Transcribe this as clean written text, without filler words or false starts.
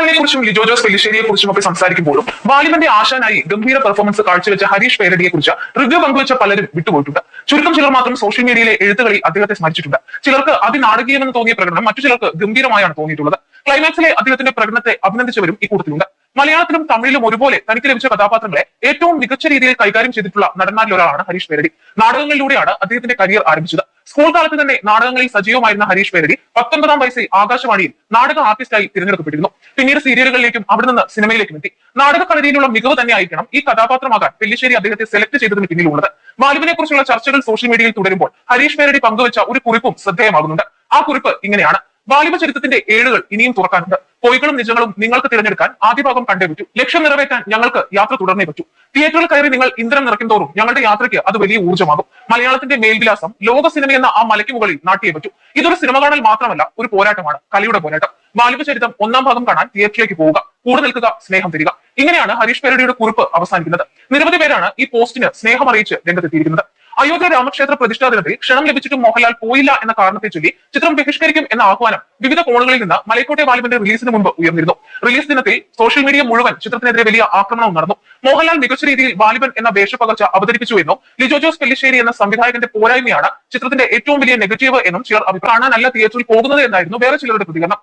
മോഹൻലാലിനെ കുറിച്ചും ലിജോ ജോസ് പെല്ലിശ്ശേരിയെ കുറിച്ചും ഒക്കെ സംസാരിക്കുമ്പോഴും വാലിബന്റെ ആശാനായി ഗംഭീര പെർഫോമൻസ് കാഴ്ചവെച്ച ഹരീഷ് പേരടിയെ കുറിച്ച് റിവ്യൂ പങ്കുവെച്ച പലരും വിട്ടുപോയിട്ടുണ്ട്. ചുരുക്കം ചിലർ മാത്രം സോഷ്യൽ മീഡിയയിലെ എഴുത്തുകളിൽ അദ്ദേഹത്തെ സ്മരിച്ചിട്ടുണ്ട്. ചിലർക്ക് അതിനാടകീയമെന്ന് തോന്നിയ പ്രകടനം മറ്റു ചിലർക്ക് ഗംഭീരമായാണ് തോന്നിയിട്ടുള്ളത്. ക്ലൈമാക്സിലെ അദ്ദേഹത്തിന്റെ പ്രകടനത്തെ അഭിനന്ദിച്ചവരും ഇക്കൂട്ടത്തിലുണ്ട്. മലയാളത്തിലും തമിഴിലും ഒരുപോലെ തനിക്ക് ലഭിച്ച കഥാപാത്രങ്ങളെ ഏറ്റവും മികച്ച രീതിയിൽ കൈകാര്യം ചെയ്തിട്ടുള്ള നടന്മാരിൽ ഒരാളാണ് ഹരീഷ് പേരടി. നാടകങ്ങളിലൂടെയാണ് അദ്ദേഹത്തിന്റെ കരിയർ ആരംഭിച്ചത്. സ്കൂൾ കാലത്ത് തന്നെ നാടകങ്ങളിൽ സജീവമായിരുന്ന ഹരീഷ് പേരടി 19-ാം വയസ്സിൽ ആകാശവാണിയിൽ നാടക ആർട്ടിസ്റ്റായി തിരഞ്ഞെടുക്കപ്പെട്ടിരുന്നു. പിന്നീട് സീരിയലുകളിലേക്കും അവിടെ നിന്ന് സിനിമയിലേക്കും എത്തി. നാടക കളരിയിലുള്ള മികവ് തന്നെ ആയിരിക്കണം ഈ കഥാപാത്രമാകാൻ പെല്ലിശ്ശേരി അദ്ദേഹത്തെ സെലക്ട് ചെയ്തതിന് പിന്നിലുള്ളത്. വാലിബിനെ കുറിച്ചുള്ള ചർച്ചകൾ സോഷ്യൽ മീഡിയയിൽ തുടരുമ്പോൾ ഹരീഷ് പേരടി പങ്കുവച്ച ഒരു കുറിപ്പും ശ്രദ്ധേയമാകുന്നുണ്ട്. ആ കുറിപ്പ് ഇങ്ങനെയാണ്: വാലിബ ചരിത്രത്തിന്റെ ഏടുകൾ ഇനിയും തുറക്കാനുണ്ട്. പൊയ്കളും നിജങ്ങളും നിങ്ങൾക്ക് തിരഞ്ഞെടുക്കാൻ ആദ്യ ഭാഗം കണ്ടേ പറ്റൂ. ലക്ഷ്യം നിറവേറ്റാൻ ഞങ്ങൾക്ക് യാത്ര തുടർന്നേ പറ്റൂ. തിയേറ്ററിൽ കയറി നിങ്ങൾ ഇന്ധനം നിറയ്ക്കും തോറും ഞങ്ങളുടെ യാത്രയ്ക്ക് അത് വലിയ ഊർജ്ജമാകും. മലയാളത്തിന്റെ മേൽവിലാസം ലോക സിനിമ എന്ന ആ മലയ്ക്ക് മുകളിൽ നാട്ടിയേ പറ്റൂ. ഇതൊരു സിനിമ കാണൽ മാത്രമല്ല, ഒരു പോരാട്ടമാണ്, കലയുടെ പോരാട്ടം. വാലിബ ചരിത്രം 1-ാം ഭാഗം കാണാൻ തിയേറ്ററിലേക്ക് പോവുക, കൂടെ നിൽക്കുക, സ്നേഹം തരിക. ഇങ്ങനെയാണ് ഹരീഷ് പേരടിയുടെ കുറിപ്പ് അവസാനിക്കുന്നത്. നിരവധി പേരാണ് ഈ പോസ്റ്റിന് സ്നേഹം അറിയിച്ച് രംഗത്തെത്തിയിരിക്കുന്നത്. അയോധ്യ രാമക്ഷേത്ര പ്രതിഷ്ഠാ ദിനത്തിൽ ക്ഷണം ലഭിച്ചിട്ടും മോഹൻലാൽ പോയില്ല എന്ന കാരണത്തെ ചൊല്ലി ചിത്രം ബഹിഷ്കരിക്കും എന്ന ആഹ്വാനം വിവിധ കോണുകളിൽ നിന്ന് മലയക്കോട്ടെ വാലിബന്റെ റിലീസിന് മുമ്പ് ഉയർന്നിരുന്നു. റിലീസ് ദിനത്തിൽ സോഷ്യൽ മീഡിയ മുഴുവൻ ചിത്രത്തിനെതിരെ വലിയ ആക്രമണവും നടന്നു. മോഹൻലാൽ മികച്ച രീതിയിൽ വാലിബൻ എന്ന വേഷപ്പകർച്ച അവതരിപ്പിച്ചു എന്നും ലിജോ ജോസ് പെല്ലിശ്ശേരി എന്ന സംവിധായകന്റെ പോരായ്മയാണ് ചിത്രത്തിന്റെ ഏറ്റവും വലിയ നെഗറ്റീവ് എന്നും ചിലർ കാണാനല്ല തിയേറ്ററിൽ പോകുന്നത് എന്നായിരുന്നു വേറെ ചിലരുടെ പ്രതികരണം.